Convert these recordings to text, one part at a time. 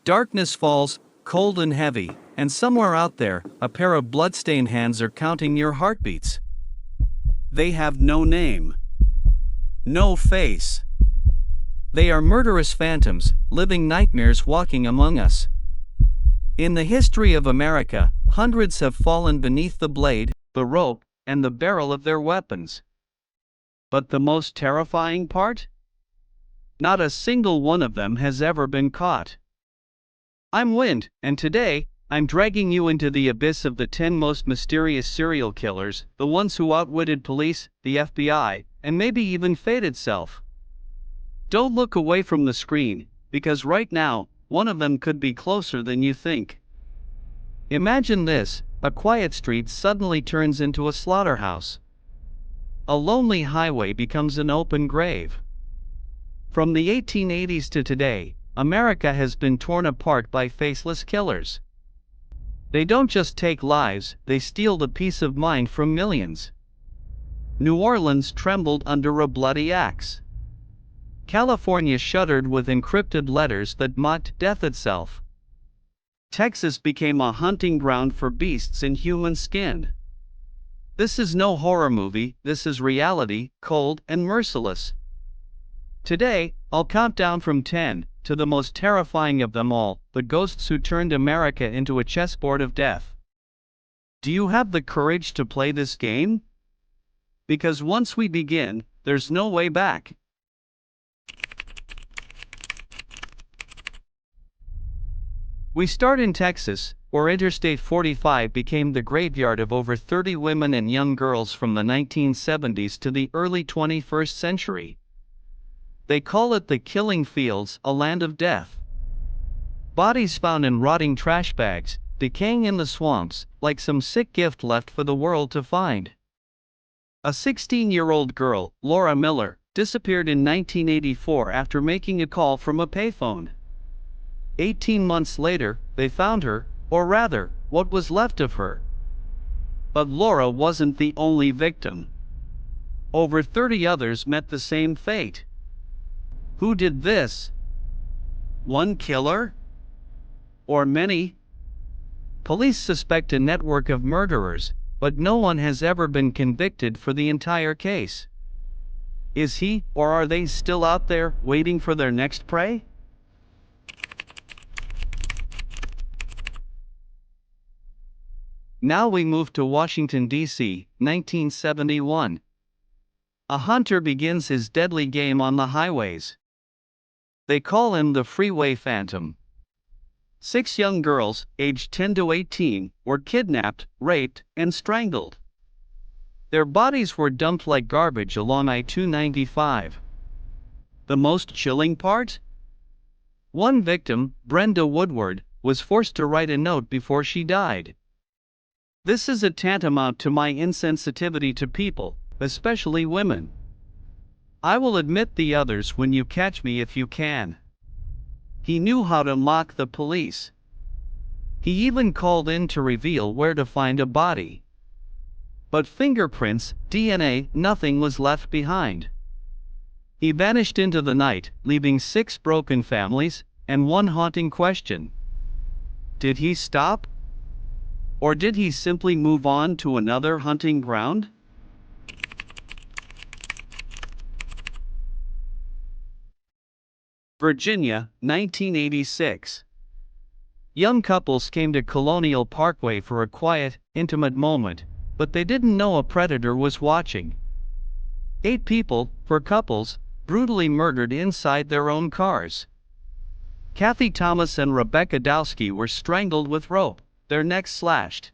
Darkness falls, cold and heavy, and somewhere out there, a pair of bloodstained hands are counting your heartbeats. They have no name, no face. They are murderous phantoms, living nightmares walking among us. In the history of America, hundreds have fallen beneath the blade, the rope, and the barrel of their weapons. But the most terrifying part? Not a single one of them has ever been caught. I'm Wind, and today, I'm dragging you into the abyss of the 10 most mysterious serial killers, the ones who outwitted police, the FBI, and maybe even fate itself. Don't look away from the screen, because right now, one of them could be closer than you think. Imagine this: a quiet street suddenly turns into a slaughterhouse. A lonely highway becomes an open grave. From the 1880s to today, America has been torn apart by faceless killers. They don't just take lives, they steal the peace of mind from millions. New Orleans trembled under a bloody axe. California shuddered with encrypted letters that mocked death itself. Texas became a hunting ground for beasts in human skin. This is no horror movie, this is reality, cold and merciless. Today, I'll count down from 10 to the most terrifying of them all, the ghosts who turned America into a chessboard of death. Do you have the courage to play this game? Because once we begin, there's no way back. We start in Texas, where Interstate 45 became the graveyard of over 30 women and young girls from the 1970s to the early 21st century. They call it the Killing Fields, a land of death. Bodies found in rotting trash bags, decaying in the swamps, like some sick gift left for the world to find. A 16-year-old girl, Laura Miller, disappeared in 1984 after making a call from a payphone. 18 months later, they found her, or rather, what was left of her. But Laura wasn't the only victim. Over 30 others met the same fate. Who did this? One killer? Or many? Police suspect a network of murderers, but no one has ever been convicted for the entire case. Is he, or are they still out there, waiting for their next prey? Now we move to Washington, D.C., 1971. A hunter begins his deadly game on the highways. They call him the Freeway Phantom. 6 young girls, aged 10 to 18, were kidnapped, raped, and strangled. Their bodies were dumped like garbage along I-295. The most chilling part? One victim, Brenda Woodward, was forced to write a note before she died. This is a tantamount to my insensitivity to people, especially women. I will admit the others when you catch me if you can. He knew how to mock the police. He even called in to reveal where to find a body. But fingerprints, DNA, nothing was left behind. He vanished into the night, leaving 6 broken families, and one haunting question. Did he stop? Or did he simply move on to another hunting ground? Virginia, 1986. Young couples came to Colonial Parkway for a quiet, intimate moment, but they didn't know a predator was watching. 8 people, 4 couples, brutally murdered inside their own cars. Kathy Thomas and Rebecca Dowski were strangled with rope, their necks slashed.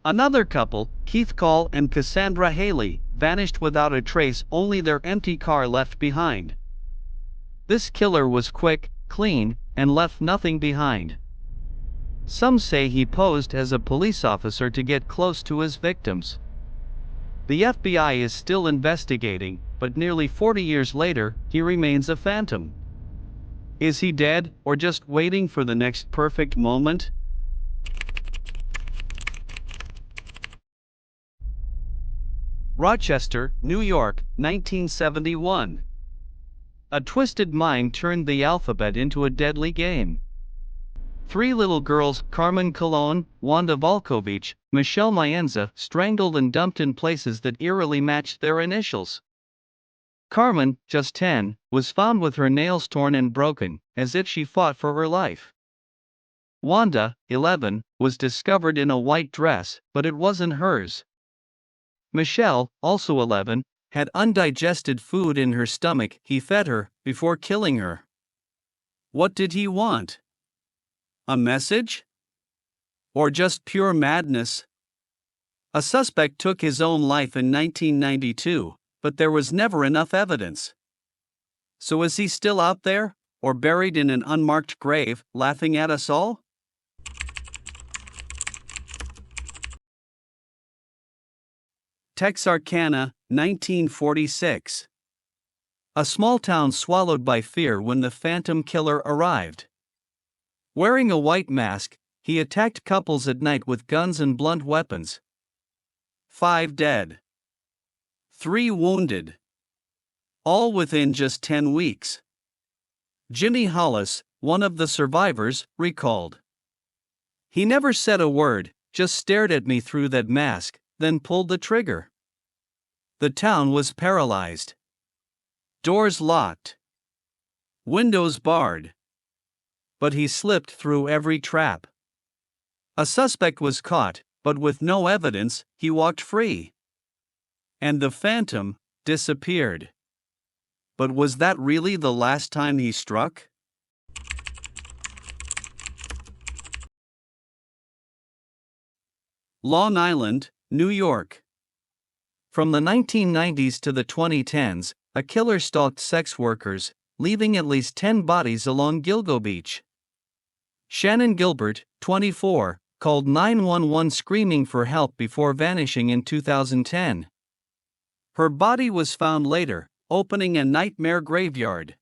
Another couple, Keith Call and Cassandra Haley, vanished without a trace, only their empty car left behind. This killer was quick, clean, and left nothing behind. Some say he posed as a police officer to get close to his victims. The FBI is still investigating, but nearly 40 years later, he remains a phantom. Is he dead, or just waiting for the next perfect moment? Rochester, New York, 1971. A twisted mind turned the alphabet into a deadly game. Three little girls, Carmen Colon, Wanda Volkovich, Michelle Mayenza, strangled and dumped in places that eerily matched their initials. Carmen, just 10, was found with her nails torn and broken, as if she fought for her life. Wanda, 11, was discovered in a white dress, but it wasn't hers. Michelle, also 11, had undigested food in her stomach. He fed her before killing her. What did he want? A message? Or just pure madness? A suspect took his own life in 1992, but there was never enough evidence. So is he still out there, or buried in an unmarked grave, laughing at us all? Texarkana, 1946. A small town swallowed by fear when the Phantom Killer arrived. Wearing a white mask, he attacked couples at night with guns and blunt weapons. 5 dead. 3 wounded. All within just 10 weeks. Jimmy Hollis, one of the survivors, recalled. He never said a word, just stared at me through that mask, then pulled the trigger. The town was paralyzed. Doors locked. Windows barred. But he slipped through every trap. A suspect was caught, but with no evidence, he walked free. And the Phantom disappeared. But was that really the last time he struck? Long Island, New York. From the 1990s to the 2010s, a killer stalked sex workers, leaving at least 10 bodies along Gilgo Beach. Shannon Gilbert, 24, called 911 screaming for help before vanishing in 2010. Her body was found later, opening a nightmare graveyard.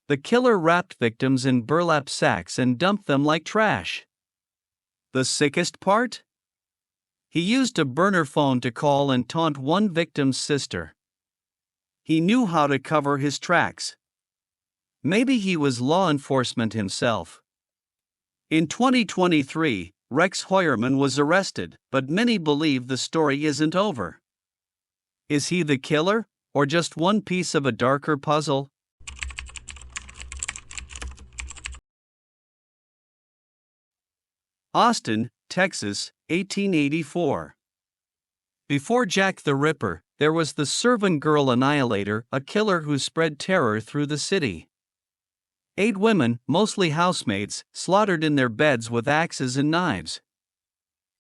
The killer wrapped victims in burlap sacks and dumped them like trash. The sickest part? He used a burner phone to call and taunt one victim's sister. He knew how to cover his tracks. Maybe he was law enforcement himself. In 2023, Rex Hoyerman was arrested, but many believe the story isn't over. Is he the killer, or just one piece of a darker puzzle? Austin, Texas, 1884. Before Jack the Ripper, there was the Servant Girl Annihilator, a killer who spread terror through the city. 8 women, mostly housemaids, slaughtered in their beds with axes and knives.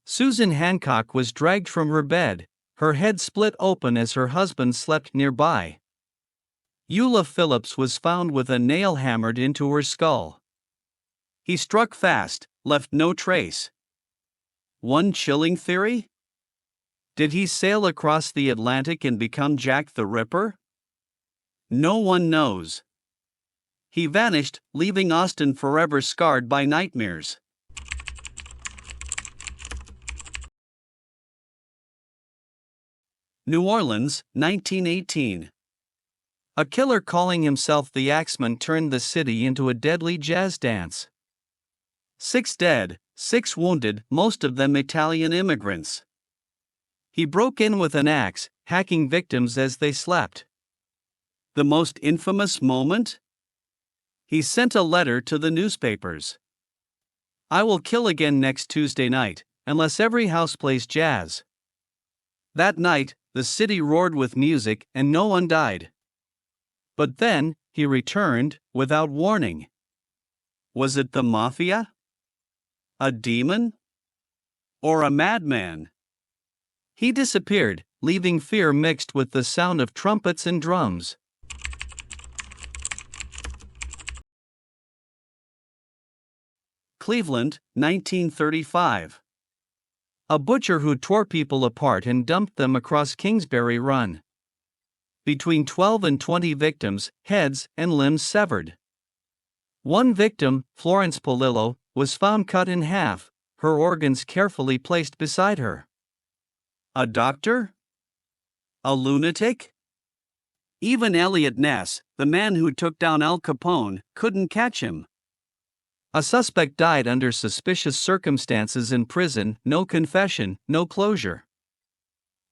Susan Hancock was dragged from her bed, her head split open as her husband slept nearby. Eula Phillips was found with a nail hammered into her skull. He struck fast, left no trace. One chilling theory? Did he sail across the Atlantic and become Jack the Ripper? No one knows. He vanished, leaving Austin forever scarred by nightmares. New Orleans, 1918. A killer calling himself the Axeman turned the city into a deadly jazz dance. 6 dead, 6 wounded, most of them Italian immigrants. He broke in with an axe, hacking victims as they slept. The most infamous moment? He sent a letter to the newspapers. I will kill again next Tuesday night, unless every house plays jazz. That night, the city roared with music and no one died. But then, he returned, without warning. Was it the mafia? A demon? Or a madman? He disappeared, leaving fear mixed with the sound of trumpets and drums. Cleveland, 1935. A butcher who tore people apart and dumped them across Kingsbury Run. Between 12 and 20 victims, heads and limbs severed. One victim, Florence Polillo, was found cut in half, her organs carefully placed beside her. A doctor? A lunatic? Even Elliot Ness, the man who took down Al Capone, couldn't catch him. A suspect died under suspicious circumstances in prison, no confession, no closure.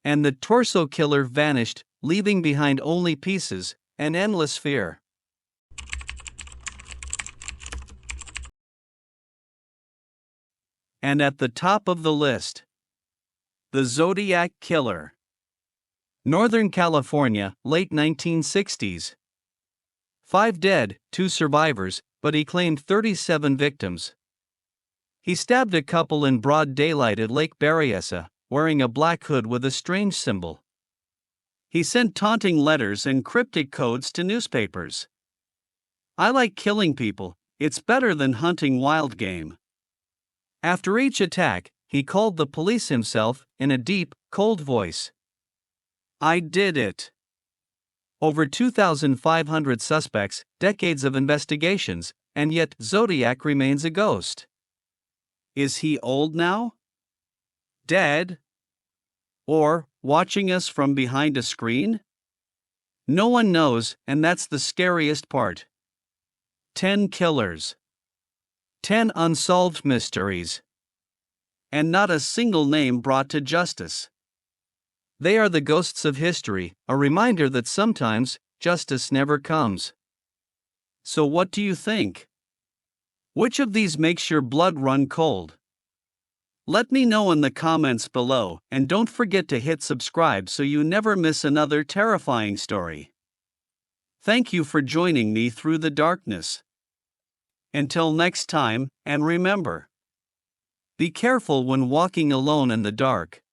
And the torso killer vanished, leaving behind only pieces, and endless fear. And at the top of the list, the Zodiac Killer. Northern California, late 1960s. 5 dead, 2 survivors, but he claimed 37 victims. He stabbed a couple in broad daylight at Lake Berryessa, wearing a black hood with a strange symbol. He sent taunting letters and cryptic codes to newspapers. "I like killing people, it's better than hunting wild game." After each attack, he called the police himself, in a deep, cold voice. "I did it." Over 2,500 suspects, decades of investigations, and yet Zodiac remains a ghost. Is he old now? Dead? Or watching us from behind a screen? No one knows, and that's the scariest part. 10 killers. 10 unsolved mysteries. And not a single name brought to justice. They are the ghosts of history, a reminder that sometimes justice never comes. So what do you think? Which of these makes your blood run cold? Let me know in the comments below, and don't forget to hit subscribe so you never miss another terrifying story. Thank you for joining me through the darkness. Until next time, and remember, be careful when walking alone in the dark.